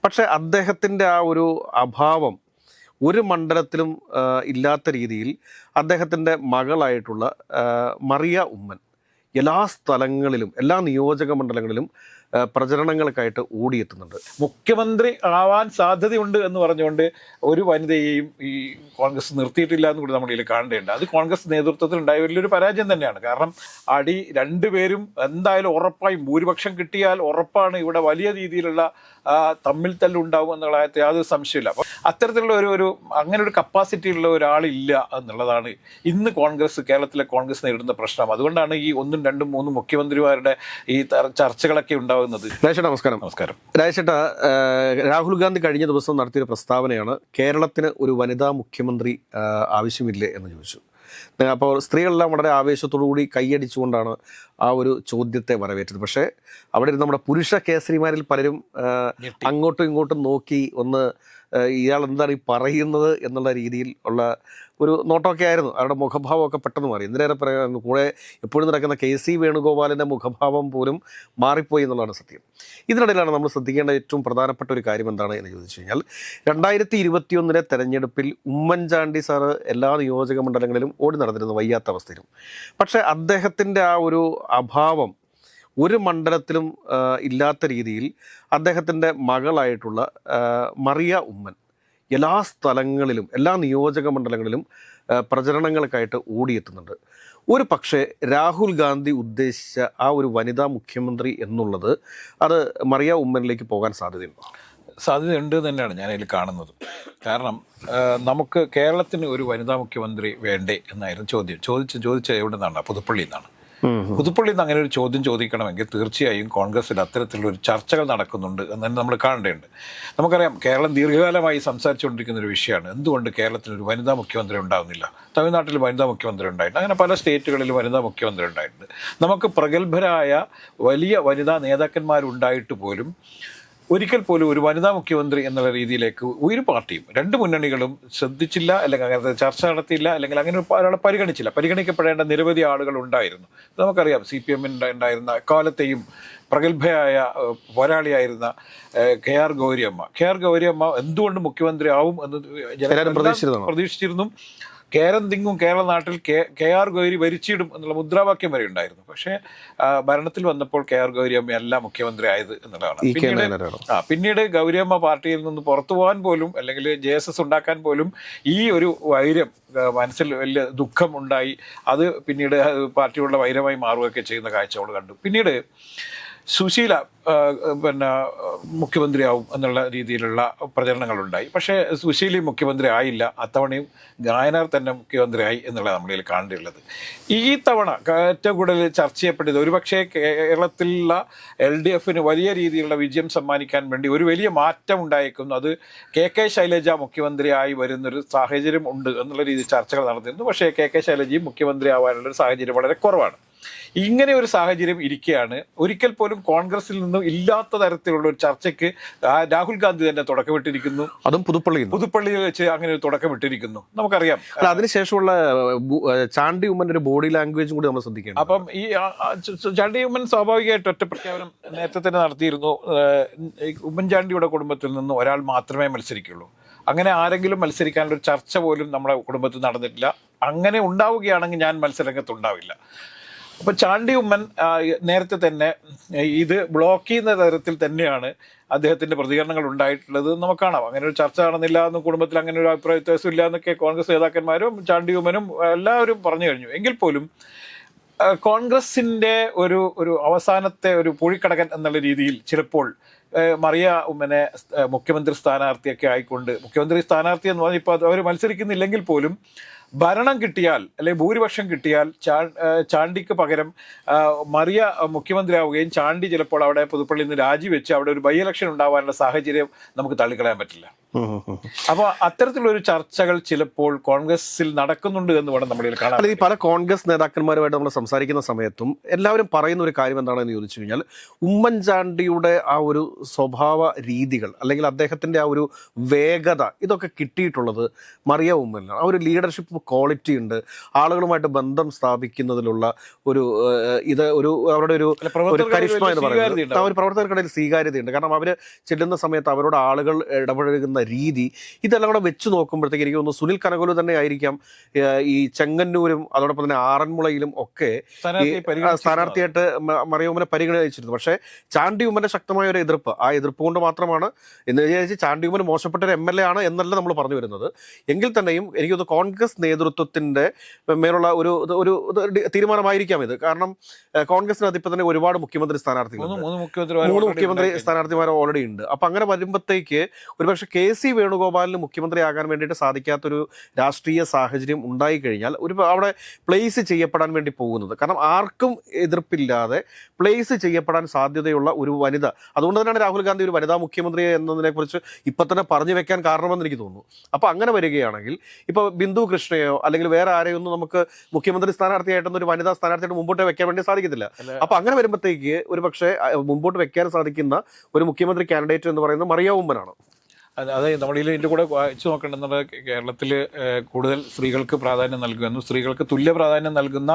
പക്ഷെ അദ്ദേഹത്തിൻ്റെ ആ ഒരു അഭാവം ഒരു മണ്ഡലത്തിലും ഇല്ലാത്ത രീതിയിൽ അദ്ദേഹത്തിൻ്റെ മകളായിട്ടുള്ള മറിയ ഉമ്മൻ എല്ലാ സ്ഥലങ്ങളിലും എല്ലാ നിയോജക മണ്ഡലങ്ങളിലും പ്രചരണങ്ങൾക്കായിട്ട് ഓടിയെത്തുന്നുണ്ട്. മുഖ്യമന്ത്രി ആവാൻ സാധ്യതയുണ്ട് എന്ന് പറഞ്ഞുകൊണ്ട് ഒരു വനിതയെയും ഈ കോൺഗ്രസ് നിർത്തിയിട്ടില്ല എന്ന് കൂടി നമ്മൾ ഇതിൽ കാണേണ്ടതുണ്ട്. അത് കോൺഗ്രസ് നേതൃത്വത്തിൽ ഉണ്ടായ വലിയൊരു പരാജയം തന്നെയാണ്. കാരണം രണ്ടുപേരും എന്തായാലും ഉറപ്പായും ഭൂരിപക്ഷം കിട്ടിയാൽ ഉറപ്പാണ് ഇവിടെ വലിയ രീതിയിലുള്ള തമ്മിൽ തല്ലുണ്ടാവും എന്നുള്ള യാതൊരു സംശയമില്ല. അപ്പോൾ അത്തരത്തിലുള്ള അങ്ങനെ ഒരു കപ്പാസിറ്റി ഉള്ള ഒരാളില്ല എന്നുള്ളതാണ് ഇന്ന് കേരളത്തിലെ കോൺഗ്രസ് നേരിടുന്ന പ്രശ്നം. അതുകൊണ്ടാണ് ഈ 1, 2, 3 മുഖ്യമന്ത്രിമാരുടെ ഈ ചർച്ചകളൊക്കെ ഉണ്ടാവുന്നത്. രാജേട്ടാ നമസ്കാരം. രാജേട്ടാ, രാഹുൽ ഗാന്ധി കഴിഞ്ഞ ദിവസം നടത്തിയൊരു പ്രസ്താവനയാണ് കേരളത്തിന് ഒരു വനിതാ മുഖ്യമന്ത്രി ആവശ്യമില്ലേ എന്ന് ചോദിച്ചു. അപ്പോൾ സ്ത്രീകളെല്ലാം വളരെ ആവേശത്തോടുകൂടി കൈയടിച്ചുകൊണ്ടാണ് ആ ഒരു ചോദ്യത്തെ വരവേറ്റത്. പക്ഷേ അവിടെ നമ്മുടെ പുരുഷ കേസരിമാരിൽ പലരും അങ്ങോട്ടും ഇങ്ങോട്ടും നോക്കി ഒന്ന് ഇയാൾ എന്താണ് ഈ പറയുന്നത് എന്നുള്ള രീതിയിൽ ഉള്ള ഒരു നോട്ടമൊക്കെ ആയിരുന്നു. അവരുടെ മുഖഭാവമൊക്കെ പെട്ടെന്ന് മാറി. എന്തിനേറെ പറയായിരുന്നു, കൂടെ എപ്പോഴും നടക്കുന്ന KC വേണുഗോപാലിൻ്റെ മുഖഭാവം പോലും മാറിപ്പോയി എന്നുള്ളതാണ് സത്യം. ഇതിനിടയിലാണ് നമ്മൾ ശ്രദ്ധിക്കേണ്ട ഏറ്റവും പ്രധാനപ്പെട്ട ഒരു കാര്യം എന്താണ് എന്ന് ചോദിച്ചു കഴിഞ്ഞാൽ 2021 തെരഞ്ഞെടുപ്പിൽ ഉമ്മൻചാണ്ടി സാറ് എല്ലാ നിയോജക മണ്ഡലങ്ങളിലും ഓടി നടന്നിരുന്നു വയ്യാത്ത അവസ്ഥയിലും. പക്ഷേ അദ്ദേഹത്തിൻ്റെ ആ ഒരു അഭാവം ഒരു മണ്ഡലത്തിലും ഇല്ലാത്ത രീതിയിൽ അദ്ദേഹത്തിൻ്റെ മകളായിട്ടുള്ള മറിയ ഉമ്മൻ എല്ലാ സ്ഥലങ്ങളിലും എല്ലാ നിയോജക മണ്ഡലങ്ങളിലും പ്രചരണങ്ങൾക്കായിട്ട് ഓടിയെത്തുന്നുണ്ട്. ഒരു പക്ഷേ രാഹുൽ ഗാന്ധി ഉദ്ദേശിച്ച ആ ഒരു വനിതാ മുഖ്യമന്ത്രി എന്നുള്ളത് അത് മറിയ ഉമ്മനിലേക്ക് പോകാൻ സാധ്യതയുണ്ട് തന്നെയാണ് ഞാൻ അതിൽ കാണുന്നത്. കാരണം നമുക്ക് കേരളത്തിന് ഒരു വനിതാ മുഖ്യമന്ത്രി വേണ്ടേ എന്നായിരുന്നു ചോദിച്ച എവിടെ നിന്നാണ്? പുതുപ്പള്ളിയിൽ നിന്നാണ്. പുതുപ്പള്ളിയിൽ നിന്ന് അങ്ങനെ ഒരു ചോദ്യം ചോദിക്കണമെങ്കിൽ തീർച്ചയായും കോൺഗ്രസിൽ അത്തരത്തിലുള്ള ഒരു ചർച്ചകൾ നടക്കുന്നുണ്ട് എന്ന് തന്നെ നമ്മൾ കാണേണ്ടതുണ്ട്. നമുക്കറിയാം, കേരളം ദീർഘകാലമായി സംസാരിച്ചുകൊണ്ടിരിക്കുന്ന ഒരു വിഷയമാണ് എന്തുകൊണ്ട് കേരളത്തിൽ ഒരു വനിതാ മുഖ്യമന്ത്രി ഉണ്ടാകുന്നില്ല. തമിഴ്നാട്ടിൽ വനിതാ മുഖ്യമന്ത്രി ഉണ്ടായിട്ടുണ്ട്, അങ്ങനെ പല സ്റ്റേറ്റുകളിലും വനിതാ മുഖ്യമന്ത്രി ഉണ്ടായിട്ടുണ്ട്. നമുക്ക് പ്രഗത്ഭരായ വലിയ വനിതാ നേതാക്കന്മാരുണ്ടായിട്ട് പോലും ഒരിക്കൽ പോലും ഒരു വനിതാ മുഖ്യമന്ത്രി എന്നുള്ള രീതിയിലേക്ക് ഒരു പാർട്ടിയും 2 മുന്നണികളും ശ്രദ്ധിച്ചില്ല, അല്ലെങ്കിൽ അങ്ങനത്തെ ചർച്ച നടത്തിയില്ല, അല്ലെങ്കിൽ അങ്ങനെ ഒരാളെ പരിഗണിക്കപ്പെടേണ്ട നിരവധി ആളുകൾ ഉണ്ടായിരുന്നു. നമുക്കറിയാം, CPM ഉണ്ടായിരുന്ന കാലത്തെയും പ്രഗത്ഭയായ പോരാളിയായിരുന്ന KR ഗൗരിയമ്മ എന്തുകൊണ്ട് മുഖ്യമന്ത്രി ആവും എന്ന് ജനങ്ങൾ പ്രതീക്ഷിച്ചിരുന്നു. കേരം തിങ്ങും കേരള നാട്ടിൽ KR ഗൗരി ഭരിച്ചിടും എന്നുള്ള മുദ്രാവാക്യം വരെ ഉണ്ടായിരുന്നു. പക്ഷേ ഭരണത്തിൽ വന്നപ്പോൾ KR ഗൗരിയമ്മ അല്ല മുഖ്യമന്ത്രി ആയത് എന്നുള്ളതാണ്. പിന്നീട് ഗൗരിയമ്മ പാർട്ടിയിൽ നിന്ന് പുറത്തു പോകാൻ പോലും, അല്ലെങ്കിൽ JSS ഉണ്ടാക്കാൻ പോലും ഈ ഒരു വൈര്യം മനസ്സിൽ വലിയ ദുഃഖം ഉണ്ടായി. അത് പിന്നീട് പാർട്ടിയുടെ വൈരമായി മാറുകയൊക്കെ ചെയ്യുന്ന കാഴ്ചകൾ കണ്ടു. പിന്നീട് സുശീല മുഖ്യമന്ത്രിയാവും എന്നുള്ള രീതിയിലുള്ള പ്രചരണങ്ങളുണ്ടായി. പക്ഷേ സുശീലയും മുഖ്യമന്ത്രി ആയില്ല. അത്തവണയും ഗായനാർ തന്നെ മുഖ്യമന്ത്രിയായി എന്നുള്ളത് നമ്മളിൽ കാണേണ്ടിയുള്ളത്. ഈ തവണ ഏറ്റവും കൂടുതൽ ചർച്ച ചെയ്യപ്പെട്ടത് ഒരുപക്ഷെ കേരളത്തിലുള്ള LDFന് വലിയ രീതിയിലുള്ള വിജയം സമ്മാനിക്കാൻ വേണ്ടി ഒരു വലിയ മാറ്റം ഉണ്ടായേക്കുന്നു. അത് KK ശൈലജ മുഖ്യമന്ത്രിയായി വരുന്നൊരു സാഹചര്യം ഉണ്ട് എന്നുള്ള രീതിയിൽ ചർച്ചകൾ നടന്നിരുന്നു. പക്ഷേ KK ശൈലജയും മുഖ്യമന്ത്രി ആവാനുള്ളൊരു സാഹചര്യം വളരെ കുറവാണ്. ഇങ്ങനെ ഒരു സാഹചര്യം ഇരിക്കുകയാണ് ഒരിക്കൽ പോലും കോൺഗ്രസിൽ നിന്നും ഇല്ലാത്ത തരത്തിലുള്ള ഒരു ചർച്ചയ്ക്ക് രാഹുൽ ഗാന്ധി തന്നെ തുടക്കമിട്ടിരിക്കുന്നു. അതും പുതുപ്പള്ളിയിൽ വെച്ച് അങ്ങനെ ഒരു തുടക്കമിട്ടിരിക്കുന്നു. നമുക്കറിയാം, അതിനുശേഷമുള്ള ചാണ്ടി ഉമ്മൻ ഒരു ബോഡി ലാംഗ്വേജ് കൂടി നമ്മൾ ശ്രദ്ധിക്കണം. അപ്പം ഈ ചാണ്ടി ഉമ്മൻ സ്വാഭാവികമായിട്ട് ഒറ്റ പ്രഖ്യാപനം നേരത്തെ തന്നെ നടത്തിയിരുന്നു. ഉമ്മൻചാണ്ടിയുടെ കുടുംബത്തിൽ നിന്ന് ഒരാൾ മാത്രമേ മത്സരിക്കുള്ളൂ. അങ്ങനെ ആരെങ്കിലും മത്സരിക്കാനുള്ള ഒരു ചർച്ച പോലും നമ്മുടെ കുടുംബത്തിൽ നടന്നിട്ടില്ല. അങ്ങനെ ഉണ്ടാവുകയാണെങ്കിൽ ഞാൻ മത്സരരംഗത്തുണ്ടാവില്ല. അപ്പോൾ ചാണ്ടി ഉമ്മൻ നേരത്തെ തന്നെ ഇത് ബ്ലോക്ക് ചെയ്യുന്ന തരത്തിൽ തന്നെയാണ് അദ്ദേഹത്തിൻ്റെ പ്രതികരണങ്ങൾ ഉണ്ടായിട്ടുള്ളത് നമുക്ക് കാണാം. അങ്ങനെ ഒരു ചർച്ച നടന്നില്ല എന്നും കുടുംബത്തിൽ അങ്ങനെ ഒരു അഭിപ്രായ വ്യത്യാസം ഇല്ല എന്നൊക്കെ കോൺഗ്രസ് നേതാക്കന്മാരും ചാണ്ടി ഉമ്മനും എല്ലാവരും പറഞ്ഞു കഴിഞ്ഞു. എങ്കിൽ പോലും കോൺഗ്രസിൻ്റെ ഒരു അവസാനത്തെ ഒരു പൊഴിക്കടകൻ എന്നുള്ള രീതിയിൽ ചിലപ്പോൾ മറിയ ഉമ്മനെ മുഖ്യമന്ത്രി സ്ഥാനാർത്ഥിയൊക്കെ ആയിക്കൊണ്ട്, മുഖ്യമന്ത്രി സ്ഥാനാർത്ഥി എന്ന് പറഞ്ഞാൽ ഇപ്പോൾ അവർ മത്സരിക്കുന്നില്ലെങ്കിൽ പോലും ഭരണം കിട്ടിയാൽ, അല്ലെങ്കിൽ ഭൂരിപക്ഷം കിട്ടിയാൽ ചാണ്ടിക്ക് പകരം മറിയ മുഖ്യമന്ത്രിയാവുകയും ചാണ്ടി ചിലപ്പോൾ അവിടെ പുതുപ്പള്ളിയിൽ നിന്ന് രാജിവെച്ച് അവിടെ ഒരു ബൈ ഇലക്ഷൻ ഉണ്ടാവാനുള്ള സാഹചര്യം നമുക്ക് തള്ളിക്കളയാൻ പറ്റില്ല. അപ്പോൾ അത്തരത്തിലൊരു ചർച്ചകൾ ചിലപ്പോൾ കോൺഗ്രസിൽ നടക്കുന്നുണ്ട് എന്ന് വേണം നമ്മൾ കാണാൻ. അല്ല, ഈ പല കോൺഗ്രസ് നേതാക്കന്മാരുമായിട്ട് നമ്മൾ സംസാരിക്കുന്ന സമയത്തും എല്ലാവരും പറയുന്ന ഒരു കാര്യം എന്താണെന്ന് ചോദിച്ചു കഴിഞ്ഞാൽ, ഉമ്മൻചാണ്ടിയുടെ ആ ഒരു സ്വഭാവ രീതികൾ അല്ലെങ്കിൽ അദ്ദേഹത്തിൻ്റെ ആ ഒരു വേഗത ഇതൊക്കെ കിട്ടിയിട്ടുള്ളത് മറിയ ഉമ്മനിലാണ്. ആ ഒരു ലീഡർഷിപ്പ് ക്വാളിറ്റി ഉണ്ട്, ആളുകളുമായിട്ട് ബന്ധം സ്ഥാപിക്കുന്നതിലുള്ള ഒരു അവരുടെ ഒരു കരിഷ്മ എന്ന് പറയുന്നത്, ആ ഒരു പ്രവർത്തകർക്കിടയിൽ സ്വീകാര്യതയുണ്ട്. കാരണം അവർ ചെല്ലുന്ന സമയത്ത് അവരോട് ആളുകൾ ഇടപഴകുന്ന രീതി, ഇതെല്ലാം കൂടെ വെച്ച് നോക്കുമ്പോഴത്തേക്ക് എനിക്ക് തോന്നുന്നു സുനിൽ കനകോലു തന്നെ ആയിരിക്കാം ഈ ചെങ്ങന്നൂരും അതോടൊപ്പം തന്നെ ആറന്മുളയിലും ഒക്കെ സ്ഥാനാർത്ഥിയായിട്ട് മറിയ ഉമ്മനെ പരിഗണിച്ചിരുന്നു. പക്ഷേ ചാണ്ടി ഉമ്മന്റെ ശക്തമായ ഒരു എതിർപ്പ്, ആ എതിർപ്പ് കൊണ്ട് മാത്രമാണ് എന്ന് വിചാരിച്ച് ചാണ്ടി ഉമ്മൻ മോശപ്പെട്ട ഒരു MLA ആണ് എന്നല്ല നമ്മൾ പറഞ്ഞു വരുന്നത്. എങ്കിൽ തന്നെയും എനിക്ക് തോന്നുന്നു കോൺഗ്രസ് നേതൃത്വത്തിന്റെ മേലുള്ള ഒരു തീരുമാനമായിരിക്കാം ഇത്. കാരണം കോൺഗ്രസിനകത്ത് ഇപ്പൊ തന്നെ ഒരുപാട് മുഖ്യമന്ത്രി സ്ഥാനാർത്ഥികളുണ്ട്, 3 മുഖ്യമന്ത്രി സ്ഥാനാർത്ഥിമാർ ഓൾറെഡി ഉണ്ട്. അപ്പൊ അങ്ങനെ വരുമ്പോഴത്തേക്ക് ഒരുപക്ഷെ KC വേണുഗോപാലിന് മുഖ്യമന്ത്രിയാകാൻ വേണ്ടിയിട്ട് സാധിക്കാത്തൊരു രാഷ്ട്രീയ സാഹചര്യം ഉണ്ടായിക്കഴിഞ്ഞാൽ അവിടെ പ്ലേസ് ചെയ്യപ്പെടാൻ വേണ്ടി പോകുന്നത്, കാരണം ആർക്കും എതിർപ്പില്ലാതെ പ്ലേസ് ചെയ്യപ്പെടാൻ സാധ്യതയുള്ള ഒരു വനിത, അതുകൊണ്ട് തന്നെയാണ് രാഹുൽ ഗാന്ധി ഒരു വനിതാ മുഖ്യമന്ത്രി എന്നതിനെ കുറിച്ച് ഇപ്പൊ തന്നെ പറഞ്ഞു വെക്കാൻ കാരണമെന്ന് എനിക്ക് തോന്നുന്നു. അപ്പൊ അങ്ങനെ വരികയാണെങ്കിൽ ഇപ്പൊ ബിന്ദു കൃഷ്ണയോ അല്ലെങ്കിൽ വേറെ ആരെയൊന്നും നമുക്ക് മുഖ്യമന്ത്രി സ്ഥാനാർത്ഥിയായിട്ടൊന്നും ഒരു വനിതാ സ്ഥാനാർത്ഥിയായിട്ട് മുമ്പോട്ട് വെക്കാൻ വേണ്ടി സാധിക്കത്തില്ല. അപ്പൊ അങ്ങനെ വരുമ്പോഴത്തേക്ക് ഒരു പക്ഷേ മുമ്പോട്ട് വെക്കാൻ സാധിക്കുന്ന ഒരു മുഖ്യമന്ത്രി കാൻഡിഡേറ്റ് എന്ന് പറയുന്നത് മറിയ ഉമ്മനാണ്. അതെ, നമ്മളിൽ ഇതിൻ്റെ കൂടെ വായിച്ചു നോക്കേണ്ടത് കേരളത്തിൽ കൂടുതൽ സ്ത്രീകൾക്ക് പ്രാധാന്യം നൽകുമെന്നും സ്ത്രീകൾക്ക് തുല്യ പ്രാധാന്യം നൽകുന്ന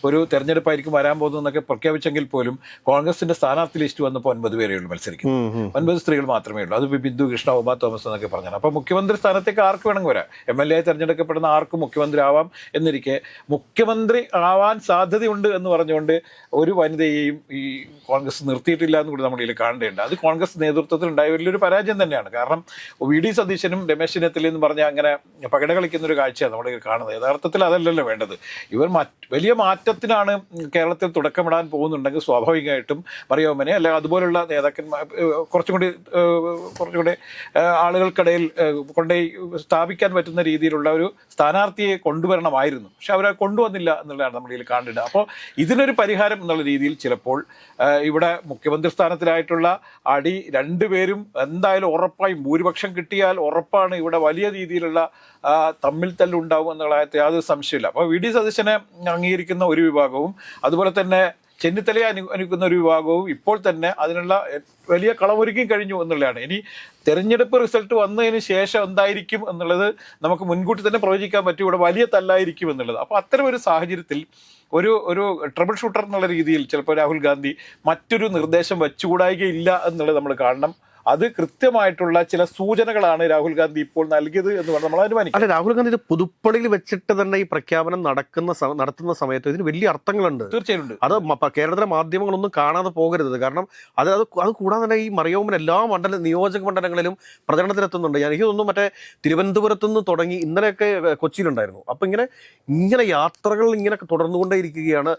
ഒരു തെരഞ്ഞെടുപ്പായിരിക്കും വരാൻ പോകുന്നതെന്നൊക്കെ പ്രഖ്യാപിച്ചെങ്കിൽ പോലും കോൺഗ്രസിന്റെ സ്ഥാനാർത്ഥി ലിസ്റ്റ് വന്നപ്പോൾ 9 പേരേ ഉള്ളൂ മത്സരിക്കുന്നത്. 9 സ്ത്രീകൾ മാത്രമേ ഉള്ളൂ. അത് ബിന്ദു കൃഷ്ണ, ഉമാ തോമസ് എന്നൊക്കെ പറഞ്ഞാൽ. അപ്പോൾ മുഖ്യമന്ത്രി സ്ഥാനത്തേക്ക് ആർക്ക് വേണമെങ്കിൽ വരാം, MLA ആയി തെരഞ്ഞെടുക്കപ്പെടുന്ന ആർക്കും മുഖ്യമന്ത്രി ആവാം എന്നിരിക്കെ മുഖ്യമന്ത്രി ആവാൻ സാധ്യതയുണ്ട് എന്ന് പറഞ്ഞുകൊണ്ട് ഒരു വനിതയെയും ഈ കോൺഗ്രസ് നിർത്തിയിട്ടില്ല എന്ന് കൂടി നമ്മളിൽ കാണേണ്ടതുണ്ട്. അത് കോൺഗ്രസ് നേതൃത്വത്തിൽ ഉണ്ടായ വലിയൊരു പരാജയം തന്നെയാണ്. കാരണം VD സതീശനും രമേശ് ചെന്നിത്തലയും എന്ന് പറഞ്ഞാൽ അങ്ങനെ പകട കളിക്കുന്ന ഒരു കാഴ്ചയാണ് നമ്മൾ കാണുന്നത്. യഥാർത്ഥത്തിൽ അതല്ലല്ലോ വേണ്ടത്. ഇവർ വലിയ മാറ്റത്തിനാണ് കേരളത്തിൽ തുടക്കമിടാൻ പോകുന്നുണ്ടെങ്കിൽ സ്വാഭാവികമായിട്ടും മറിയ ഉമ്മനെ അല്ല അതുപോലുള്ള നേതാക്കന്മാർ കുറച്ചുകൂടെ ആളുകൾക്കിടയിൽ കൊണ്ടുപോയി സ്ഥാപിക്കാൻ പറ്റുന്ന രീതിയിലുള്ള ഒരു സ്ഥാനാർത്ഥിയെ കൊണ്ടുവരണമായിരുന്നു. പക്ഷെ അവരെ കൊണ്ടുവന്നില്ല എന്നുള്ളതാണ് നമ്മൾ ഇതിൽ കാണേണ്ടത്. അപ്പോൾ ഇതിനൊരു പരിഹാരം എന്നുള്ള രീതിയിൽ ചിലപ്പോൾ ഇവിടെ മുഖ്യമന്ത്രി സ്ഥാനത്തിലായിട്ടുള്ള അടി രണ്ടുപേരും എന്തായാലും ഉറപ്പായും ഭൂരിപക്ഷം കിട്ടിയാൽ ഉറപ്പാണ് ഇവിടെ വലിയ രീതിയിലുള്ള തമ്മിൽ തല്ലുണ്ടാവും എന്നുള്ള യാതൊരു സംശയമില്ല. അപ്പോൾ VD സതീശനെ അംഗീകരിക്കുന്ന ഒരു വിഭാഗവും അതുപോലെ തന്നെ ചെന്നിത്തലയെ അനുകൂലിക്കുന്ന ഒരു വിഭാഗവും ഇപ്പോൾ തന്നെ അതിനുള്ള വലിയ കളമൊരുക്കി കഴിഞ്ഞു എന്നുള്ളതാണ്. ഇനി തെരഞ്ഞെടുപ്പ് റിസൾട്ട് വന്നതിന് ശേഷം എന്തായിരിക്കും എന്നുള്ളത് നമുക്ക് മുൻകൂട്ടി തന്നെ പ്രവചിക്കാൻ പറ്റും. ഇവിടെ വലിയ തല്ലായിരിക്കും എന്നുള്ളത്. അപ്പോൾ അത്തരം ഒരു സാഹചര്യത്തിൽ ഒരു ട്രബിൾ ഷൂട്ടർ എന്നുള്ള രീതിയിൽ ചിലപ്പോൾ രാഹുൽ ഗാന്ധി മറ്റൊരു നിർദ്ദേശം വച്ചുകൂടായികയില്ല എന്നുള്ളത് നമ്മൾ കാണണം. അത് കൃത്യമായിട്ടുള്ള ചില സൂചനകളാണ് രാഹുൽ ഗാന്ധി ഇപ്പോൾ നൽകിയത് എന്ന് പറഞ്ഞാൽ നമ്മൾ അനുമാനിക്കും. അല്ല, രാഹുൽ ഗാന്ധി ഇത് പുതുപ്പള്ളിയിൽ വെച്ചിട്ട് തന്നെ ഈ പ്രഖ്യാപനം നടത്തുന്ന സമയത്ത് ഇതിന് വലിയ അർത്ഥങ്ങളുണ്ട്. തീർച്ചയായും അത് കേരളത്തിലെ മാധ്യമങ്ങളൊന്നും കാണാതെ പോകരുത്. കാരണം അത് കൂടാതെ തന്നെ ഈ മറിയ ഉമ്മൻ എല്ലാ നിയോജക മണ്ഡലങ്ങളിലും പ്രചരണത്തിനെത്തുന്നുണ്ട്. എനിക്ക് തോന്നുന്നു മറ്റേ തിരുവനന്തപുരത്തു നിന്ന് തുടങ്ങി ഇന്നലെയൊക്കെ കൊച്ചിയിലുണ്ടായിരുന്നു. അപ്പൊ ഇങ്ങനെ യാത്രകൾ ഇങ്ങനെ തുടർന്നുകൊണ്ടേയിരിക്കുകയാണ്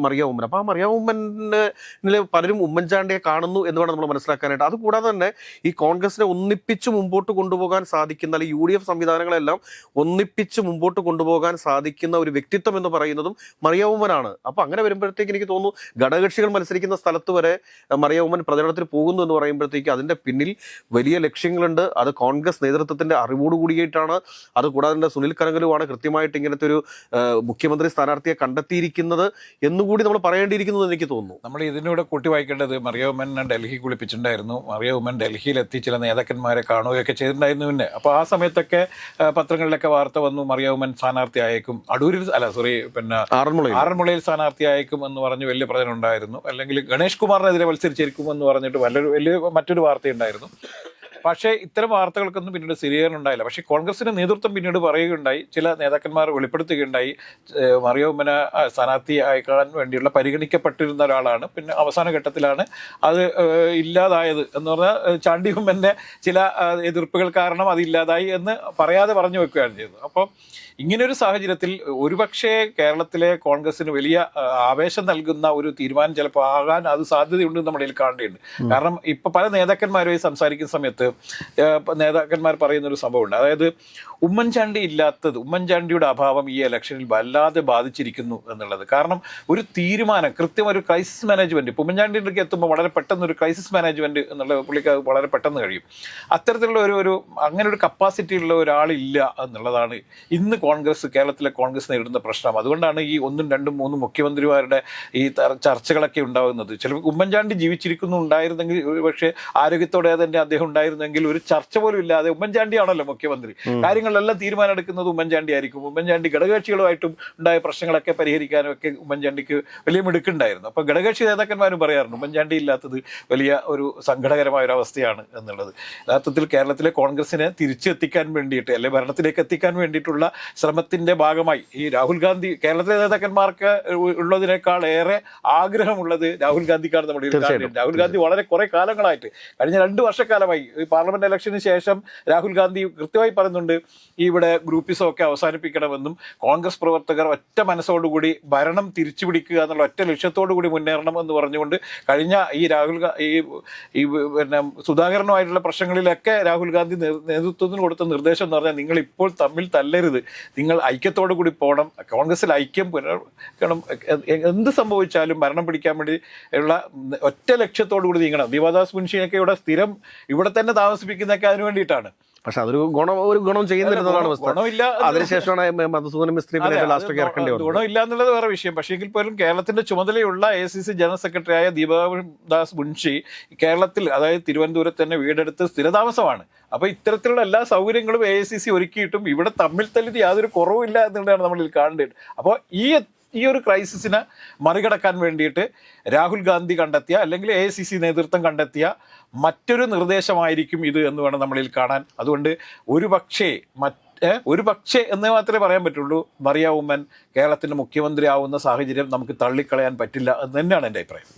മറിയ ഉമ്മൻ. അപ്പൊ ആ മറിയ ഉമ്മനിൽ പലരും ഉമ്മൻചാണ്ടിയെ കാണുന്നു എന്ന് വേണം നമ്മൾ മനസ്സിലാക്കാനായിട്ട്. അത് കൂടാതെ തന്നെ ഈ കോൺഗ്രസിനെ ഒന്നിപ്പിച്ച് മുമ്പോട്ട് കൊണ്ടുപോകാൻ സാധിക്കുന്ന, അല്ലെങ്കിൽ UDF സംവിധാനങ്ങളെല്ലാം ഒന്നിപ്പിച്ച് മുമ്പോട്ട് കൊണ്ടുപോകാൻ സാധിക്കുന്ന ഒരു വ്യക്തിത്വം എന്ന് പറയുന്നതും മറിയ ഉമ്മനാണ്. അപ്പൊ അങ്ങനെ വരുമ്പോഴത്തേക്ക് എനിക്ക് തോന്നുന്നു ഘടകകക്ഷികൾ മത്സരിക്കുന്ന സ്ഥലത്ത് വരെ മറിയ ഉമ്മൻ പ്രചരണത്തിൽ പോകുന്നു എന്ന് പറയുമ്പോഴത്തേക്ക് അതിന്റെ പിന്നിൽ വലിയ ലക്ഷ്യങ്ങളുണ്ട്. അത് കോൺഗ്രസ് നേതൃത്വത്തിന്റെ അറിവോട് കൂടിയിട്ടാണ്. അത് കൂടാതെ സുനിൽ കനകലുമാണ് കൃത്യമായിട്ട് ഇങ്ങനത്തെ ഒരു മുഖ്യമന്ത്രി സ്ഥാനാർത്ഥിയെ കണ്ടെത്തിയിരിക്കുന്നത് എന്നുകൂടി നമ്മൾ പറയേണ്ടിയിരിക്കുന്നത് എനിക്ക് തോന്നുന്നു. നമ്മൾ ഇതിനൂടെ കൂട്ടി വായിക്കേണ്ടത് മറിയ ഉമ്മൻ ഡൽഹി കുളിപ്പിച്ചിട്ടുണ്ടായിരുന്നു. മറിയ ഉമ്മൻ ഡൽഹിയിലെത്തി ചില നേതാക്കന്മാരെ കാണുകയൊക്കെ ചെയ്തിട്ടുണ്ടായിരുന്നു. പിന്നെ അപ്പോൾ ആ സമയത്തൊക്കെ പത്രങ്ങളിലൊക്കെ വാർത്ത വന്നു മറിയ ഉമ്മൻ സ്ഥാനാർത്ഥിയായേക്കും, ആറന്മുളയിൽ സ്ഥാനാർത്ഥിയായേക്കും എന്ന് പറഞ്ഞ് വലിയ പ്രചരണം ഉണ്ടായിരുന്നു. അല്ലെങ്കിൽ ഗണേഷ് കുമാറിനെതിരെ മത്സരിച്ചിരിക്കുമെന്ന് പറഞ്ഞിട്ട് മറ്റൊരു വാർത്തയുണ്ടായിരുന്നു. പക്ഷേ ഇത്തരം വാർത്തകൾക്കൊന്നും പിന്നീട് സ്ഥിരീകരണം ഉണ്ടായില്ല. പക്ഷേ കോൺഗ്രസിന്റെ നേതൃത്വം പിന്നീട് പറയുകയുണ്ടായി, ചില നേതാക്കന്മാർ വെളിപ്പെടുത്തുകയുണ്ടായി മറിയ ഉമ്മനെ സ്ഥാനാർത്ഥി അയക്കാൻ വേണ്ടിയുള്ള പരിഗണിക്കപ്പെട്ടിരുന്ന ഒരാളാണ്. പിന്നെ അവസാന ഘട്ടത്തിലാണ് അത് ഇല്ലാതായത് എന്ന് പറഞ്ഞാൽ ചാണ്ടി ഉമ്മന്റെ ചില എതിർപ്പുകൾ കാരണം അത് ഇല്ലാതായി എന്ന് പറയാതെ പറഞ്ഞു വെക്കുകയാണ് ചെയ്തത്. അപ്പോൾ ഇങ്ങനൊരു സാഹചര്യത്തിൽ ഒരുപക്ഷെ കേരളത്തിലെ കോൺഗ്രസിന് വലിയ ആവേശം നൽകുന്ന ഒരു തീരുമാനം ചിലപ്പോൾ ആകാൻ അത് സാധ്യതയുണ്ടെന്ന് നമ്മുടെ കയ്യിൽ കാണേണ്ടതുണ്ട്. കാരണം ഇപ്പൊ പല നേതാക്കന്മാരുമായി സംസാരിക്കുന്ന സമയത്ത് നേതാക്കന്മാർ പറയുന്ന ഒരു സംഭവമുണ്ട്. അതായത് ഉമ്മൻചാണ്ടിയുടെ അഭാവം ഈ ഇലക്ഷനിൽ വല്ലാതെ ബാധിച്ചിരിക്കുന്നു എന്നുള്ളത്. കാരണം ഒരു തീരുമാനം കൃത്യം ഒരു ക്രൈസിസ് മാനേജ്മെന്റ് ഇപ്പൊ ഉമ്മൻചാണ്ടിയിലേക്ക് എത്തുമ്പോൾ വളരെ പെട്ടെന്ന് ഒരു ക്രൈസിസ് മാനേജ്മെന്റ് എന്നുള്ള പുള്ളിക്ക് വളരെ പെട്ടെന്ന് കഴിയും. അത്തരത്തിലുള്ള അങ്ങനെ ഒരു കപ്പാസിറ്റി ഉള്ള ഒരാളില്ല എന്നുള്ളതാണ് ഇന്ന് കേരളത്തിലെ കോൺഗ്രസ് നേരിടുന്ന പ്രശ്നം. അതുകൊണ്ടാണ് ഈ 1, 2, 3 മുഖ്യമന്ത്രിമാരുടെ ഈ ചർച്ചകളൊക്കെ ഉണ്ടാകുന്നത്. ചിലപ്പോൾ ഉമ്മൻചാണ്ടി ജീവിച്ചിരിക്കുന്നുണ്ടായിരുന്നെങ്കിൽ പക്ഷേ ആരോഗ്യത്തോടെ തന്നെ അദ്ദേഹം ഉണ്ടായിരുന്നെങ്കിൽ ഒരു ചർച്ച പോലും ഇല്ലാതെ ഉമ്മൻചാണ്ടിയാണല്ലോ മുഖ്യമന്ത്രി, കാര്യങ്ങളിലെല്ലാം തീരുമാനം എടുക്കുന്നത് ഉമ്മൻചാണ്ടി ആയിരിക്കും. ഉമ്മൻചാണ്ടി ഘടകകക്ഷികളുമായിട്ടും ഉണ്ടായ പ്രശ്നങ്ങളൊക്കെ പരിഹരിക്കാനും ഒക്കെ ഉമ്മൻചാണ്ടിക്ക് വലിയ മിടുക്കുണ്ടായിരുന്നു. അപ്പൊ ഘടകകക്ഷി നേതാക്കന്മാരും പറയാറുണ്ട് ഉമ്മൻചാണ്ടി ഇല്ലാത്തത് വലിയ ഒരു സങ്കടകരമായ ഒരു അവസ്ഥയാണ് എന്നുള്ളത്. യഥാർത്ഥത്തിൽ കേരളത്തിലെ കോൺഗ്രസിനെ തിരിച്ചെത്തിക്കാൻ വേണ്ടിയിട്ട് അല്ലെങ്കിൽ ഭരണത്തിലേക്ക് എത്തിക്കാൻ വേണ്ടിയിട്ടുള്ള ശ്രമത്തിന്റെ ഭാഗമായി ഈ രാഹുൽ ഗാന്ധി കേരളത്തിലെ നേതാക്കന്മാർക്ക് ഉള്ളതിനേക്കാൾ ഏറെ ആഗ്രഹമുള്ളത് രാഹുൽ ഗാന്ധിക്കാണ് നമ്മുടെ കാണുന്നത്. രാഹുൽ ഗാന്ധി വളരെ കുറെ കാലങ്ങളായിട്ട് കഴിഞ്ഞ 2 വർഷക്കാലമായി ഈ പാർലമെന്റ് ഇലക്ഷന് ശേഷം രാഹുൽ ഗാന്ധി കൃത്യമായി പറയുന്നുണ്ട് ഇവിടെ ഗ്രൂപ്പിസം ഒക്കെ അവസാനിപ്പിക്കണമെന്നും കോൺഗ്രസ് പ്രവർത്തകർ ഒറ്റ മനസ്സോടുകൂടി ഭരണം തിരിച്ചു പിടിക്കുക എന്നുള്ള ഒറ്റ ലക്ഷ്യത്തോടു കൂടി മുന്നേറണം എന്ന് പറഞ്ഞുകൊണ്ട് കഴിഞ്ഞ ഈ പിന്നെ സുധാകരനുമായിട്ടുള്ള പ്രശ്നങ്ങളിലൊക്കെ രാഹുൽ ഗാന്ധി നേതൃത്വത്തിന് കൊടുത്ത നിർദ്ദേശം എന്ന് പറഞ്ഞാൽ നിങ്ങൾ ഇപ്പോൾ തമ്മിൽ തല്ലരുത്, നിങ്ങൾ ഐക്യത്തോടു കൂടി പോകണം, കോൺഗ്രസിൽ ഐക്യം പുലർത്തണം, എന്ത് സംഭവിച്ചാലും ഭരണം പിടിക്കാൻ വേണ്ടി ഉള്ള ഒറ്റ ലക്ഷ്യത്തോടു കൂടി നീങ്ങണം. ദീപാദാസ് മുൻഷിയൊക്കെ ഇവിടെ തന്നെ താമസിപ്പിക്കുന്നതൊക്കെ അതിനു വേണ്ടിയിട്ടാണ്. പക്ഷെ അതൊരു ഗുണം ചെയ്യുന്നില്ലെന്നതാണ് ഗുണമില്ല. അതിനുശേഷമാണ് മധുസൂദൻ മിസ്ത്രി ലാസ്റ്റൊക്കെ ഇറക്കേണ്ടി വന്നത്. ഗുണമില്ല എന്നുള്ളത് വേറെ വിഷയം. പക്ഷേ എങ്കിൽ പോലും കേരളത്തിന്റെ ചുമതലയുള്ള AICC ജനറൽ സെക്രട്ടറിയായ ദീപാദാസ് മുൻഷി കേരളത്തിൽ അതായത് തിരുവനന്തപുരത്ത് തന്നെ വീടെടുത്ത് സ്ഥിരതാമസമാണ്. അപ്പൊ ഇത്തരത്തിലുള്ള എല്ലാ സൗകര്യങ്ങളും AICC ഒരുക്കിയിട്ടും ഇവിടെ തമ്മിൽ തല്ലിട്ട് യാതൊരു കുറവുമില്ല എന്നുള്ളതാണ് നമ്മളിൽ കാണേണ്ടത്. അപ്പോൾ ഈ ഒരു ക്രൈസിസിനെ മറികടക്കാൻ വേണ്ടിയിട്ട് രാഹുൽ ഗാന്ധി കണ്ടെത്തിയ അല്ലെങ്കിൽ AICC നേതൃത്വം കണ്ടെത്തിയ മറ്റൊരു നിർദ്ദേശമായിരിക്കും ഇത് എന്ന് വേണം നമ്മളിൽ കാണാൻ. അതുകൊണ്ട് ഒരു പക്ഷേ എന്ന് മാത്രമേ പറയാൻ പറ്റുള്ളൂ, മറിയ ഉമ്മൻ കേരളത്തിൻ്റെ മുഖ്യമന്ത്രി ആവുന്ന സാഹചര്യം നമുക്ക് തള്ളിക്കളയാൻ പറ്റില്ല എന്ന് തന്നെയാണ് എൻ്റെ അഭിപ്രായം.